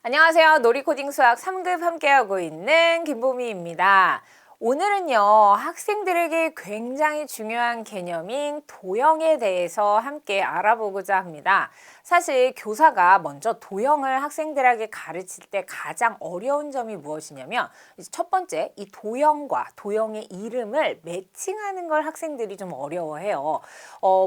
안녕하세요. 놀이코딩 수학 3급 함께하고 있는 김보미입니다. 오늘은요, 학생들에게 굉장히 중요한 개념인 도형에 대해서 함께 알아보고자 합니다. 사실 교사가 먼저 도형을 학생들에게 가르칠 때 가장 어려운 점이 무엇이냐면, 첫 번째, 이 도형과 도형의 이름을 매칭하는 걸 학생들이 좀 어려워해요.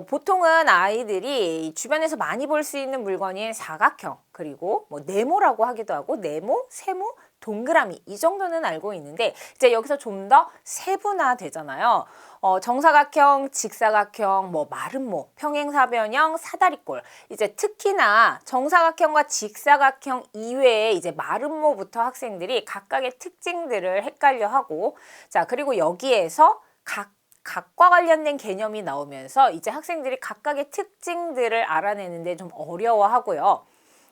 보통은 아이들이 주변에서 많이 볼 수 있는 물건인 사각형, 그리고 뭐 네모라고 하기도 하고 네모, 세모, 동그라미 이 정도는 알고 있는데 이제 여기서 좀 더 세분화되잖아요. 정사각형, 직사각형, 뭐 마름모, 평행사변형, 사다리꼴. 이제 특히나 정사각형과 직사각형 이외에 이제 마름모부터 학생들이 각각의 특징들을 헷갈려하고, 자, 그리고 여기에서 각과 관련된 개념이 나오면서 이제 학생들이 각각의 특징들을 알아내는데 좀 어려워하고요.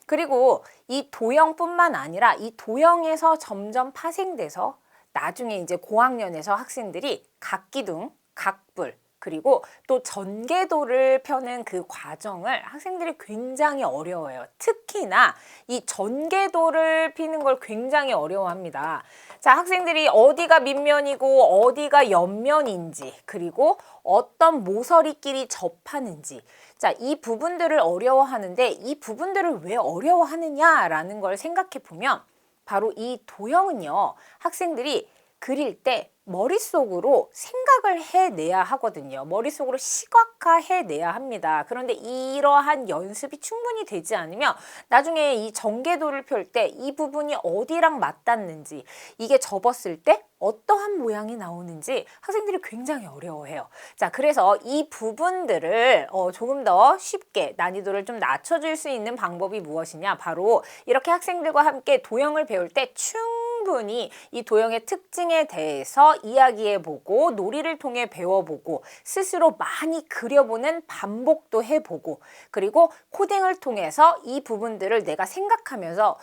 그리고 이 도형뿐만 아니라 이 도형에서 점점 파생돼서 나중에 이제 고학년에서 학생들이 각기둥, 각불, 그리고 또 전개도를 펴는 그 과정을 학생들이 굉장히 어려워해요. 특히나 이 전개도를 피는 걸 굉장히 어려워합니다. 자, 학생들이 어디가 밑면이고 어디가 옆면인지, 그리고 어떤 모서리끼리 접하는지, 자, 이 부분들을 어려워하는데 이 부분들을 왜 어려워하느냐라는 걸 생각해 보면 바로 이 도형은요, 학생들이 그릴 때 머릿속으로 생각을 해내야 하거든요. 머릿속으로 시각화해내야 합니다. 그런데 이러한 연습이 충분히 되지 않으면 나중에 이 전개도를 펼 때 이 부분이 어디랑 맞닿는지, 이게 접었을 때 어떠한 모양이 나오는지 학생들이 굉장히 어려워해요. 자, 그래서 이 부분들을 조금 더 쉽게 난이도를 좀 낮춰줄 수 있는 방법이 무엇이냐? 바로 이렇게 학생들과 함께 도형을 배울 때 충분히 이 도형의 특징에 대해서 이야기해보고 놀이를 통해 배워보고 스스로 많이 그려보는 반복도 해보고, 그리고 코딩을 통해서 이 부분들을 내가 생각하면서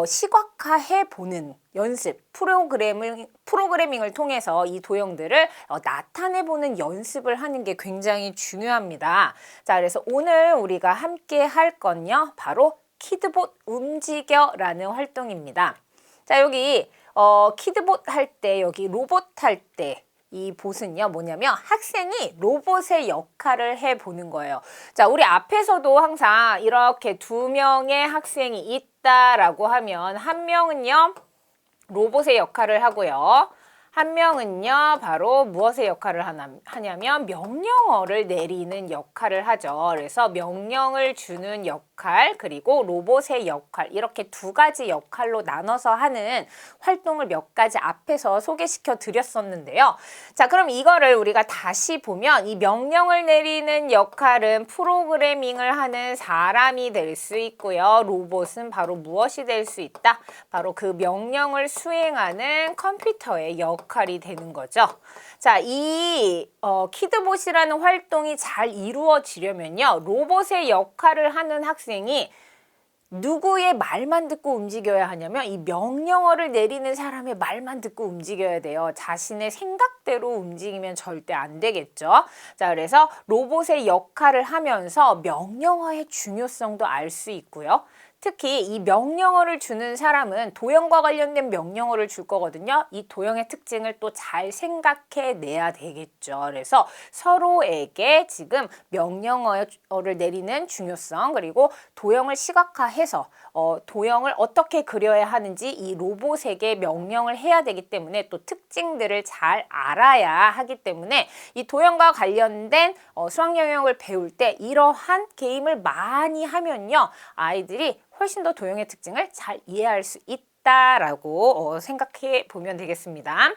시각화해보는 연습, 프로그래밍을 통해서 이 도형들을 나타내보는 연습을 하는 게 굉장히 중요합니다. 자, 그래서 오늘 우리가 함께 할 건요, 바로 키드봇 움직여라는 활동입니다. 자, 여기 키드봇 할 때, 여기 로봇 할 때, 이 봇은요 뭐냐면 학생이 로봇의 역할을 해보는 거예요. 자, 우리 앞에서도 항상 이렇게 두 명의 학생이 있다라고 하면 한 명은요 로봇의 역할을 하고요, 한 명은요 바로 무엇의 역할을 하냐면 명령어를 내리는 역할을 하죠. 그래서 명령을 주는 역할, 그리고 로봇의 역할, 이렇게 두 가지 역할로 나눠서 하는 활동을 몇 가지 앞에서 소개시켜 드렸었는데요. 자, 그럼 이거를 우리가 다시 보면 이 명령을 내리는 역할은 프로그래밍을 하는 사람이 될 수 있고요. 로봇은 바로 무엇이 될 수 있다? 바로 그 명령을 수행하는 컴퓨터의 역할이 되는 거죠. 자, 이 키드봇이라는 활동이 잘 이루어지려면요, 로봇의 역할을 하는 학생이 누구의 말만 듣고 움직여야 하냐면 이 명령어를 내리는 사람의 말만 듣고 움직여야 돼요. 자신의 생각대로 움직이면 절대 안 되겠죠. 자, 그래서 로봇의 역할을 하면서 명령어의 중요성도 알 수 있고요. 특히 이 명령어를 주는 사람은 도형과 관련된 명령어를 줄 거거든요. 이 도형의 특징을 또 잘 생각해내야 되겠죠. 그래서 서로에게 지금 명령어를 내리는 중요성, 그리고 도형을 시각화해서 도형을 어떻게 그려야 하는지 이 로봇에게 명령을 해야 되기 때문에 또 특징들을 잘 알아야 하기 때문에 이 도형과 관련된 수학 영역을 배울 때 이러한 게임을 많이 하면요, 아이들이 훨씬 더 도형의 특징을 잘 이해할 수 있다라고 생각해 보면 되겠습니다.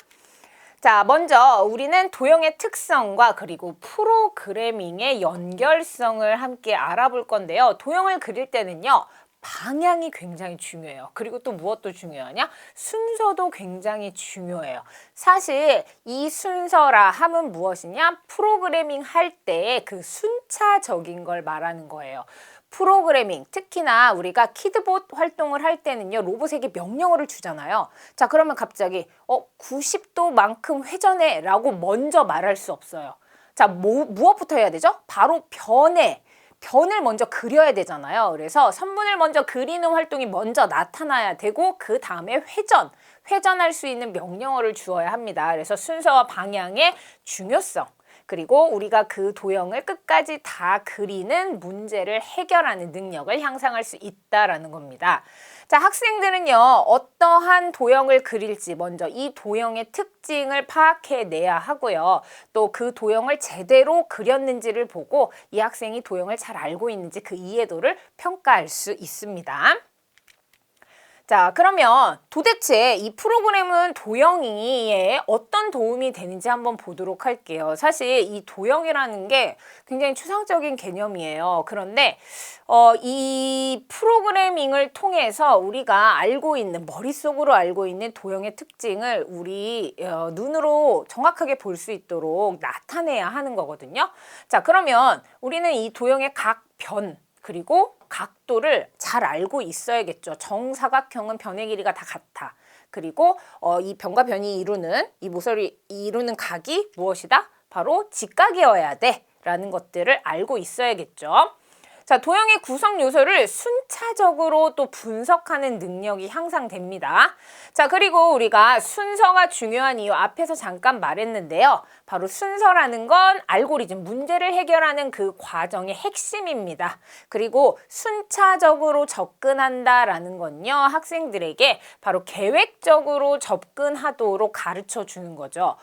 자, 먼저 우리는 도형의 특성과 그리고 프로그래밍의 연결성을 함께 알아볼 건데요. 도형을 그릴 때는요, 방향이 굉장히 중요해요. 그리고 또 무엇도 중요하냐? 순서도 굉장히 중요해요. 사실 이 순서라 함은 무엇이냐? 프로그래밍 할 때 그 순차적인 걸 말하는 거예요. 프로그래밍, 특히나 우리가 키드봇 활동을 할 때는요, 로봇에게 명령어를 주잖아요. 자, 그러면 갑자기 90도만큼 회전해 라고 먼저 말할 수 없어요. 자, 무엇부터 해야 되죠? 바로 변해. 변을 먼저 그려야 되잖아요. 그래서 선분을 먼저 그리는 활동이 먼저 나타나야 되고 그 다음에 회전할 수 있는 명령어를 주어야 합니다. 그래서 순서와 방향의 중요성, 그리고 우리가 그 도형을 끝까지 다 그리는 문제를 해결하는 능력을 향상할 수 있다라는 겁니다. 자, 학생들은요, 어떠한 도형을 그릴지 먼저 이 도형의 특징을 파악해내야 하고요. 또 그 도형을 제대로 그렸는지를 보고 이 학생이 도형을 잘 알고 있는지 그 이해도를 평가할 수 있습니다. 자, 그러면 도대체 이 프로그램은 도형이에 어떤 도움이 되는지 한번 보도록 할게요. 사실 이 도형이라는 게 굉장히 추상적인 개념이에요. 그런데 이 프로그래밍을 통해서 우리가 알고 있는, 머릿속으로 알고 있는 도형의 특징을 우리 눈으로 정확하게 볼 수 있도록 나타내야 하는 거거든요. 자, 그러면 우리는 이 도형의 각 변, 그리고 각도를 잘 알고 있어야겠죠. 정사각형은 변의 길이가 다 같아. 그리고 이 변과 변이 이루는, 이 모서리 이루는 각이 무엇이다? 바로 직각이어야 돼 라는 것들을 알고 있어야겠죠. 자, 도형의 구성 요소를 순차적으로 또 분석하는 능력이 향상됩니다. 자, 그리고 우리가 순서가 중요한 이유 앞에서 잠깐 말했는데요. 바로 순서라는 건 알고리즘, 문제를 해결하는 그 과정의 핵심입니다. 그리고 순차적으로 접근한다라는 건요, 학생들에게 바로 계획적으로 접근하도록 가르쳐 주는 거죠.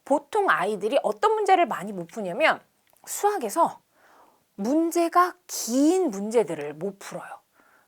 보통 아이들이 어떤 문제를 많이 못 푸냐면 수학에서 문제가 긴 문제들을 못 풀어요.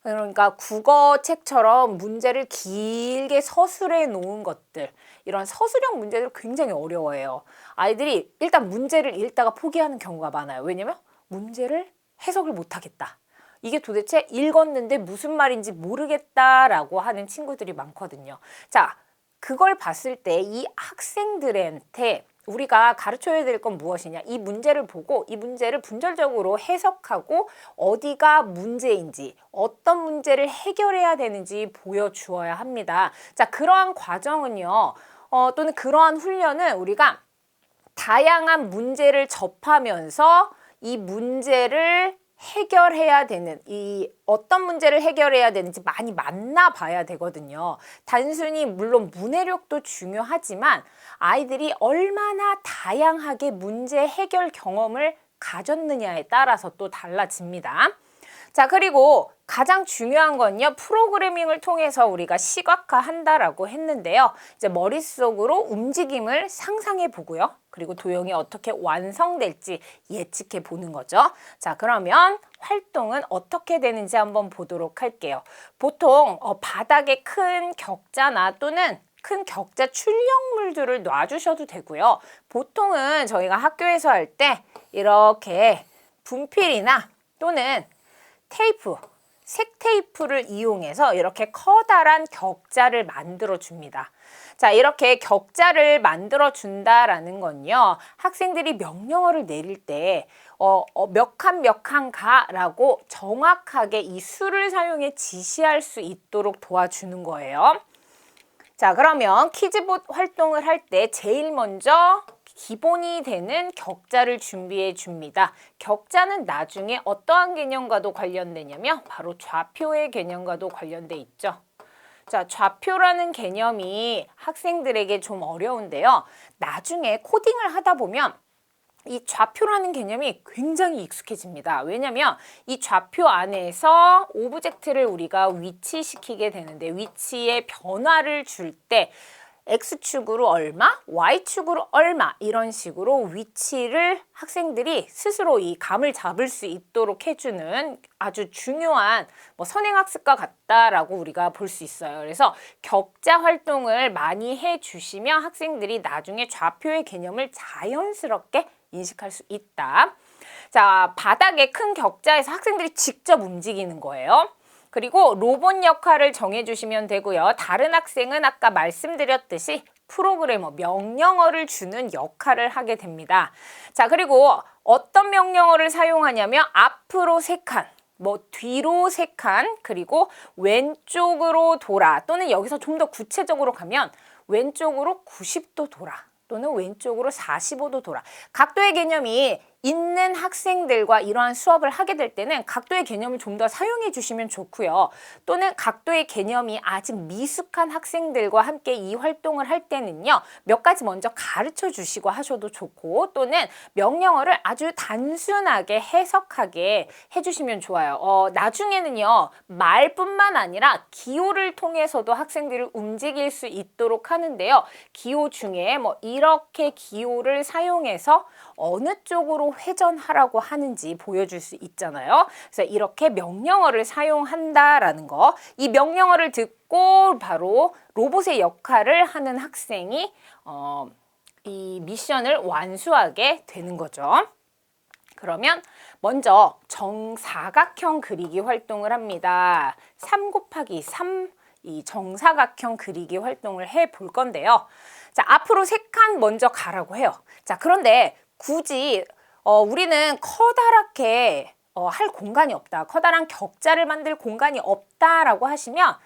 그러니까 국어책처럼 문제를 길게 서술해 놓은 것들, 이런 서술형 문제들 굉장히 어려워해요. 아이들이 일단 문제를 읽다가 포기하는 경우가 많아요. 왜냐면 문제를 해석을 못 하겠다. 이게 도대체 읽었는데 무슨 말인지 모르겠다라고 하는 친구들이 많거든요. 자, 그걸 봤을 때 이 학생들한테 우리가 가르쳐야 될 건 무엇이냐? 이 문제를 보고 이 문제를 분절적으로 해석하고 어디가 문제인지, 어떤 문제를 해결해야 되는지 보여주어야 합니다. 자, 그러한 과정은요, 또는 그러한 훈련은 우리가 다양한 문제를 접하면서 이 문제를 해결해야 되는, 이 어떤 문제를 해결해야 되는지 많이 만나봐야 되거든요. 단순히 물론 문해력도 중요하지만 아이들이 얼마나 다양하게 문제 해결 경험을 가졌느냐에 따라서 또 달라집니다. 자, 그리고 가장 중요한 건요, 프로그래밍을 통해서 우리가 시각화한다라고 했는데요. 이제 머릿속으로 움직임을 상상해 보고요. 그리고 도형이 어떻게 완성될지 예측해 보는 거죠. 자, 그러면 활동은 어떻게 되는지 한번 보도록 할게요. 보통 바닥에 큰 격자나 또는 큰 격자 출력물들을 놔주셔도 되고요. 보통은 저희가 학교에서 할 때 이렇게 분필이나 또는 테이프, 색 테이프를 이용해서 이렇게 커다란 격자를 만들어 줍니다. 자, 이렇게 격자를 만들어 준다라는 건요, 학생들이 명령어를 내릴 때 몇 칸 가라고 정확하게 이 수를 사용해 지시할 수 있도록 도와주는 거예요. 자, 그러면 퀴즈봇 활동을 할 때 제일 먼저 기본이 되는 격자를 준비해 줍니다. 격자는 나중에 어떠한 개념과도 관련되냐면 바로 좌표의 개념과도 관련돼 있죠. 자, 좌표라는 개념이 학생들에게 좀 어려운데요. 나중에 코딩을 하다 보면 이 좌표라는 개념이 굉장히 익숙해집니다. 왜냐면 이 좌표 안에서 오브젝트를 우리가 위치시키게 되는데, 위치의 변화를 줄 때 X축으로 얼마, Y축으로 얼마, 이런 식으로 위치를 학생들이 스스로 이 감을 잡을 수 있도록 해주는 아주 중요한 선행학습과 같다라고 우리가 볼 수 있어요. 그래서 격자 활동을 많이 해주시면 학생들이 나중에 좌표의 개념을 자연스럽게 인식할 수 있다. 자, 바닥에 큰 격자에서 학생들이 직접 움직이는 거예요. 그리고 로봇 역할을 정해주시면 되고요. 다른 학생은 아까 말씀드렸듯이 프로그래머, 명령어를 주는 역할을 하게 됩니다. 자, 그리고 어떤 명령어를 사용하냐면 앞으로 3칸, 뒤로 3칸, 그리고 왼쪽으로 돌아, 또는 여기서 좀 더 구체적으로 가면 왼쪽으로 90도 돌아, 또는 왼쪽으로 45도 돌아. 각도의 개념이 있는 학생들과 이러한 수업을 하게 될 때는 각도의 개념을 좀 더 사용해 주시면 좋고요. 또는 각도의 개념이 아직 미숙한 학생들과 함께 이 활동을 할 때는요. 몇 가지 먼저 가르쳐 주시고 하셔도 좋고 또는 명령어를 아주 단순하게 해석하게 해주시면 좋아요. 나중에는요. 말뿐만 아니라 기호를 통해서도 학생들을 움직일 수 있도록 하는데요. 기호 중에 뭐 이렇게 기호를 사용해서 어느 쪽으로 회전하라고 하는지 보여줄 수 있잖아요. 그래서 이렇게 명령어를 사용한다라는 거. 이 명령어를 듣고 바로 로봇의 역할을 하는 학생이 이 미션을 완수하게 되는 거죠. 그러면 먼저 정사각형 그리기 활동을 합니다. 3 곱하기 3 이 정사각형 그리기 활동을 해 볼 건데요. 자, 앞으로 3칸 먼저 가라고 해요. 자, 그런데 굳이 우리는 커다랗게 할 공간이 없다. 커다란 격자를 만들 공간이 없다라고 하시면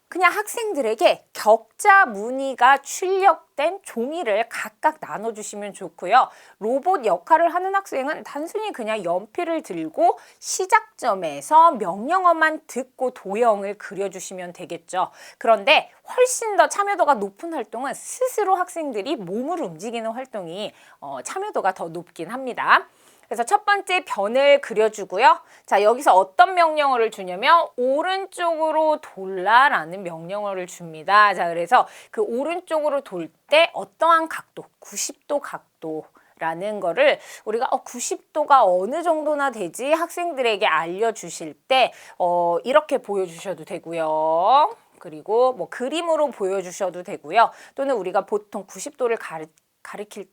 그냥 학생들에게 격자 무늬가 출력된 종이를 각각 나눠주시면 좋고요. 로봇 역할을 하는 학생은 단순히 그냥 연필을 들고 시작점에서 명령어만 듣고 도형을 그려주시면 되겠죠. 그런데 훨씬 더 참여도가 높은 활동은 스스로 학생들이 몸을 움직이는 활동이 참여도가 더 높긴 합니다. 그래서 첫 번째 변을 그려주고요. 자, 여기서 어떤 명령어를 주냐면 오른쪽으로 돌라라는 명령어를 줍니다. 자, 그래서 그 오른쪽으로 돌 때 어떠한 각도, 90도 각도라는 거를 우리가 90도가 어느 정도나 되지 학생들에게 알려주실 때 이렇게 보여주셔도 되고요. 그리고 뭐 그림으로 보여주셔도 되고요. 또는 우리가 보통 90도를 가르칠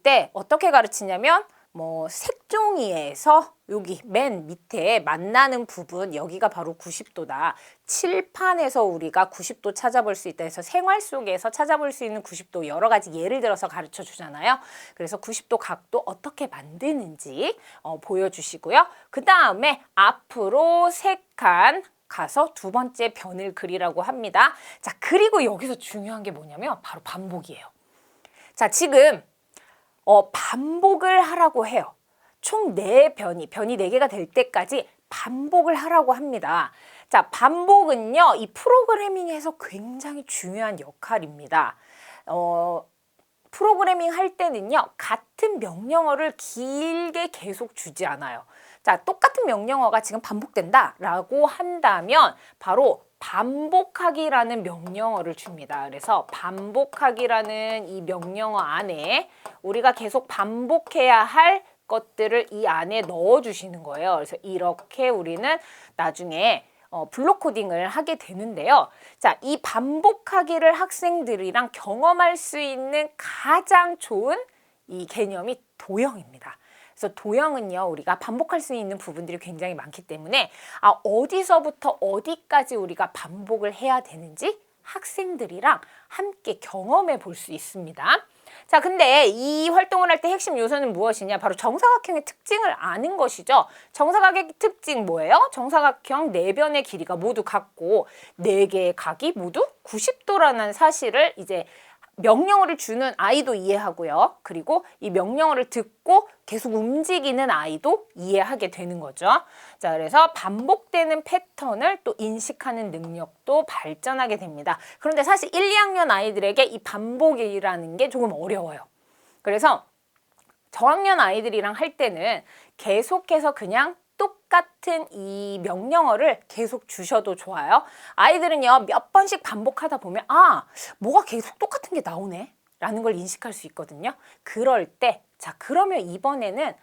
때 어떻게 가르치냐면 뭐 색종이에서 여기 맨 밑에 만나는 부분 여기가 바로 90도다. 칠판에서 우리가 90도 찾아볼 수 있다 해서 생활 속에서 찾아볼 수 있는 90도 여러 가지 예를 들어서 가르쳐 주잖아요. 그래서 90도 각도 어떻게 만드는지 보여주시고요. 그 다음에 앞으로 3칸 가서 두 번째 변을 그리라고 합니다. 자, 그리고 여기서 중요한 게 뭐냐면 바로 반복이에요. 자, 지금 반복을 하라고 해요. 총 4변이 4개가 될 때까지 반복을 하라고 합니다. 자, 반복은요, 이 프로그래밍에서 굉장히 중요한 역할입니다. 프로그래밍 할 때는요, 같은 명령어를 길게 계속 주지 않아요. 자, 똑같은 명령어가 지금 반복된다라고 한다면 바로 반복하기라는 명령어를 줍니다. 그래서 반복하기라는 이 명령어 안에 우리가 계속 반복해야 할 것들을 이 안에 넣어주시는 거예요. 그래서 이렇게 우리는 나중에 블록 코딩을 하게 되는데요. 자, 이 반복하기를 학생들이랑 경험할 수 있는 가장 좋은 이 개념이 도형입니다. 그래서 도형은요, 우리가 반복할 수 있는 부분들이 굉장히 많기 때문에 어디서부터 어디까지 우리가 반복을 해야 되는지 학생들이랑 함께 경험해 볼 수 있습니다. 자, 근데 이 활동을 할 때 핵심 요소는 무엇이냐? 바로 정사각형의 특징을 아는 것이죠. 정사각의 특징 뭐예요? 정사각형 4변의 길이가 모두 같고 4개의 각이 모두 90도라는 사실을 이제 명령어를 주는 아이도 이해하고요. 그리고 이 명령어를 듣고 계속 움직이는 아이도 이해하게 되는 거죠. 자, 그래서 반복되는 패턴을 또 인식하는 능력도 발전하게 됩니다. 그런데 사실 1, 2학년 아이들에게 이 반복이라는 게 조금 어려워요. 그래서 저학년 아이들이랑 할 때는 계속해서 그냥 똑같은 이 명령어를 계속 주셔도 좋아요. 아이들은요, 몇 번씩 반복하다 보면 뭐가 계속 똑같은 게 나오네 라는 걸 인식할 수 있거든요. 그럴 때 자, 그러면 이번에는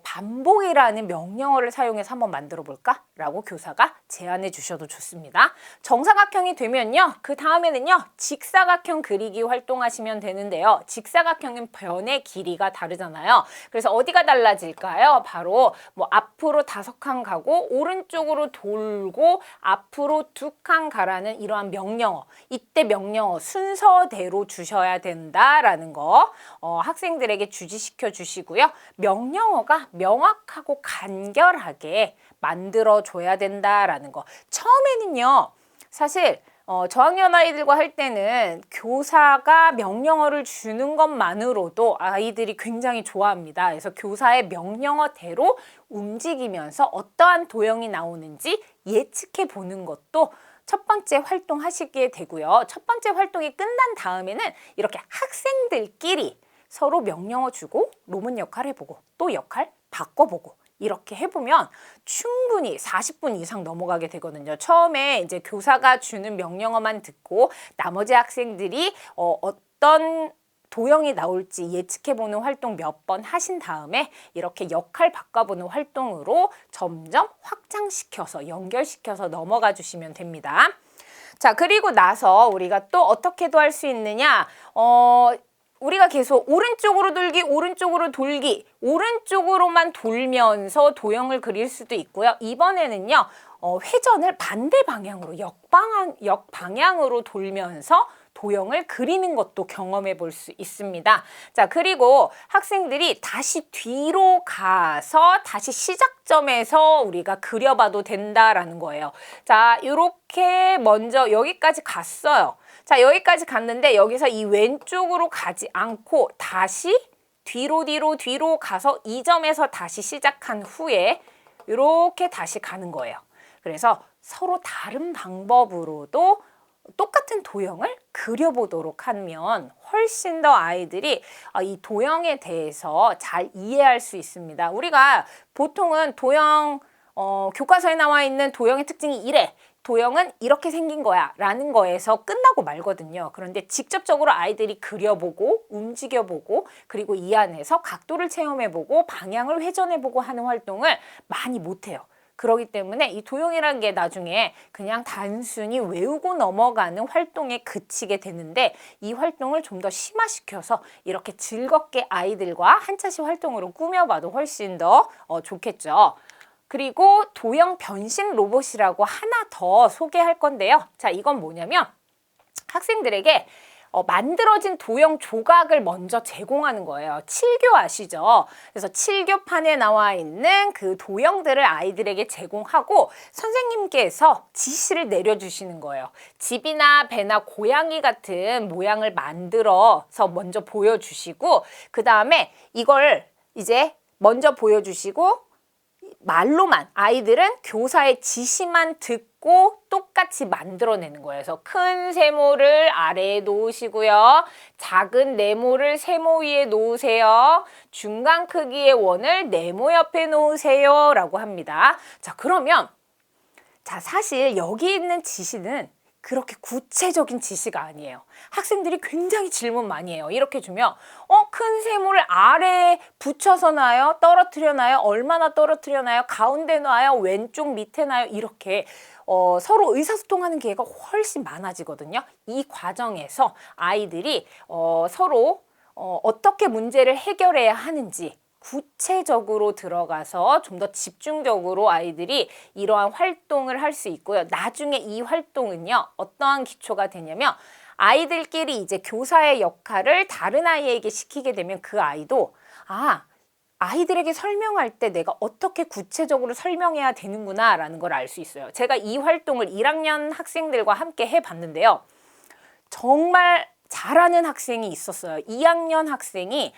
반복이라는 명령어를 사용해서 한번 만들어 볼까? 라고 교사가 제안해 주셔도 좋습니다. 정사각형이 되면요, 그 다음에는요, 직사각형 그리기 활동하시면 되는데요. 직사각형은 변의 길이가 다르잖아요. 그래서 어디가 달라질까요? 바로 뭐 앞으로 5칸 가고 오른쪽으로 돌고 앞으로 2칸 가라는 이러한 명령어. 이때 명령어 순서대로 주셔야 된다라는 거 학생들에게 주지시켜 주시고요. 명령어가 명확하고 간결하게 만들어줘야 된다라는 거. 처음에는요, 사실 저학년 아이들과 할 때는 교사가 명령어를 주는 것만으로도 아이들이 굉장히 좋아합니다. 그래서 교사의 명령어대로 움직이면서 어떠한 도형이 나오는지 예측해 보는 것도 첫 번째 활동 하시게 되고요. 첫 번째 활동이 끝난 다음에는 이렇게 학생들끼리 서로 명령어 주고 로문 역할 해보고 또 역할 바꿔보고 이렇게 해보면 충분히 40분 이상 넘어가게 되거든요. 처음에 이제 교사가 주는 명령어만 듣고 나머지 학생들이 어떤 도형이 나올지 예측해보는 활동 몇 번 하신 다음에 이렇게 역할 바꿔보는 활동으로 점점 확장시켜서 연결시켜서 넘어가 주시면 됩니다. 자, 그리고 나서 우리가 또 어떻게도 할 수 있느냐? 우리가 계속 오른쪽으로 돌기, 오른쪽으로 돌기, 오른쪽으로만 돌면서 도형을 그릴 수도 있고요. 이번에는요, 회전을 반대 방향으로, 역방향으로 돌면서 도형을 그리는 것도 경험해 볼 수 있습니다. 자, 그리고 학생들이 다시 뒤로 가서 다시 시작점에서 우리가 그려봐도 된다라는 거예요. 자, 이렇게 먼저 여기까지 갔어요. 자, 여기까지 갔는데 여기서 이 왼쪽으로 가지 않고 다시 뒤로 가서 이 점에서 다시 시작한 후에 이렇게 다시 가는 거예요. 그래서 서로 다른 방법으로도 똑같은 도형을 그려보도록 하면 훨씬 더 아이들이 이 도형에 대해서 잘 이해할 수 있습니다. 우리가 보통은 도형, 교과서에 나와 있는 도형의 특징이 이래. 도형은 이렇게 생긴 거야 라는 거에서 끝나고 말거든요. 그런데 직접적으로 아이들이 그려보고 움직여보고 그리고 이 안에서 각도를 체험해보고 방향을 회전해보고 하는 활동을 많이 못해요. 그렇기 때문에 이 도형이라는 게 나중에 그냥 단순히 외우고 넘어가는 활동에 그치게 되는데 이 활동을 좀 더 심화시켜서 이렇게 즐겁게 아이들과 한 차씩 활동으로 꾸며봐도 훨씬 더 좋겠죠. 그리고 도형 변신 로봇이라고 하나 더 소개할 건데요. 자, 이건 뭐냐면 학생들에게 만들어진 도형 조각을 먼저 제공하는 거예요. 칠교 아시죠? 그래서 칠교판에 나와 있는 그 도형들을 아이들에게 제공하고 선생님께서 지시를 내려주시는 거예요. 집이나 배나 고양이 같은 모양을 만들어서 먼저 보여주시고 그 다음에 이걸 이제 먼저 보여주시고 말로만 아이들은 교사의 지시만 듣고 똑같이 만들어내는 거예요. 그래서 큰 세모를 아래에 놓으시고요. 작은 네모를 세모 위에 놓으세요. 중간 크기의 원을 네모 옆에 놓으세요. 라고 합니다. 자, 그러면 사실 여기 있는 지시는 그렇게 구체적인 지시가 아니에요. 학생들이 굉장히 질문 많이 해요. 이렇게 주면 큰 세모를 아래에 붙여서 놔요? 떨어뜨려 놔요? 얼마나 떨어뜨려 놔요? 가운데 놔요? 왼쪽 밑에 놔요? 이렇게 서로 의사소통하는 기회가 훨씬 많아지거든요. 이 과정에서 아이들이 서로 어떻게 문제를 해결해야 하는지 구체적으로 들어가서 좀 더 집중적으로 아이들이 이러한 활동을 할 수 있고요. 나중에 이 활동은요, 어떠한 기초가 되냐면 아이들끼리 이제 교사의 역할을 다른 아이에게 시키게 되면 그 아이도 아이들에게 설명할 때 내가 어떻게 구체적으로 설명해야 되는구나 라는 걸 알 수 있어요. 제가 이 활동을 1학년 학생들과 함께 해봤는데요. 정말 잘하는 학생이 있었어요. 2학년 학생이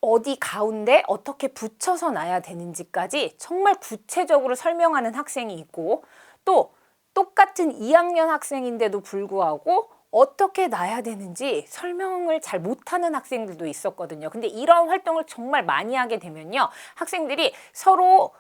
어디 가운데 어떻게 붙여서 놔야 되는지까지 정말 구체적으로 설명하는 학생이 있고 또 똑같은 2학년 학생인데도 불구하고 어떻게 놔야 되는지 설명을 잘 못하는 학생들도 있었거든요. 근데 이런 활동을 정말 많이 하게 되면요. 학생들이 서로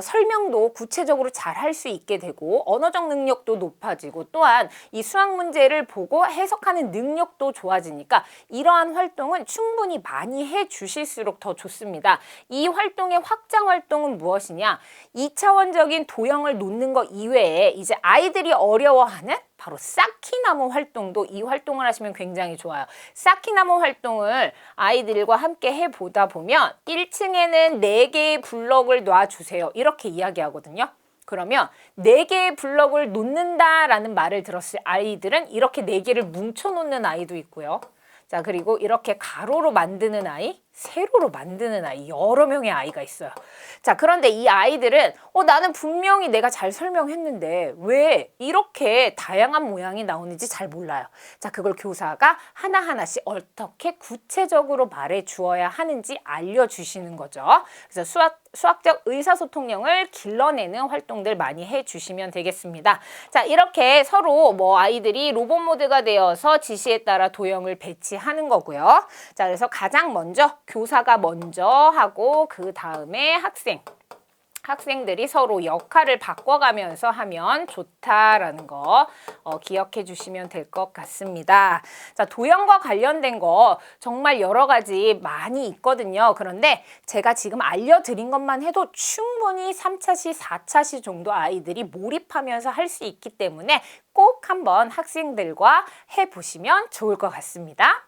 설명도 구체적으로 잘 할 수 있게 되고 언어적 능력도 높아지고 또한 이 수학 문제를 보고 해석하는 능력도 좋아지니까 이러한 활동은 충분히 많이 해 주실수록 더 좋습니다. 이 활동의 확장 활동은 무엇이냐? 2차원적인 도형을 놓는 것 이외에 이제 아이들이 어려워하는 바로 쌓기나무 활동도 이 활동을 하시면 굉장히 좋아요. 쌓기나무 활동을 아이들과 함께 해보다 보면 1층에는 4개의 블럭을 놔주세요. 이렇게 이야기하거든요. 그러면 4개의 블럭을 놓는다라는 말을 들었을 아이들은 이렇게 4개를 뭉쳐놓는 아이도 있고요. 자, 그리고 이렇게 가로로 만드는 아이, 세로로 만드는 아이, 여러 명의 아이가 있어요. 자, 그런데 이 아이들은 나는 분명히 내가 잘 설명했는데 왜 이렇게 다양한 모양이 나오는지 잘 몰라요. 자, 그걸 교사가 하나하나씩 어떻게 구체적으로 말해 주어야 하는지 알려주시는 거죠. 그래서 수학적 의사소통력을 길러내는 활동들 많이 해주시면 되겠습니다. 자, 이렇게 서로 아이들이 로봇 모드가 되어서 지시에 따라 도형을 배치하는 거고요. 자, 그래서 가장 먼저 교사가 먼저 하고 그 다음에 학생들이 서로 역할을 바꿔가면서 하면 좋다라는 거 기억해 주시면 될 것 같습니다. 자, 도형과 관련된 거 정말 여러 가지 많이 있거든요. 그런데 제가 지금 알려드린 것만 해도 충분히 3차시, 4차시 정도 아이들이 몰입하면서 할 수 있기 때문에 꼭 한번 학생들과 해보시면 좋을 것 같습니다.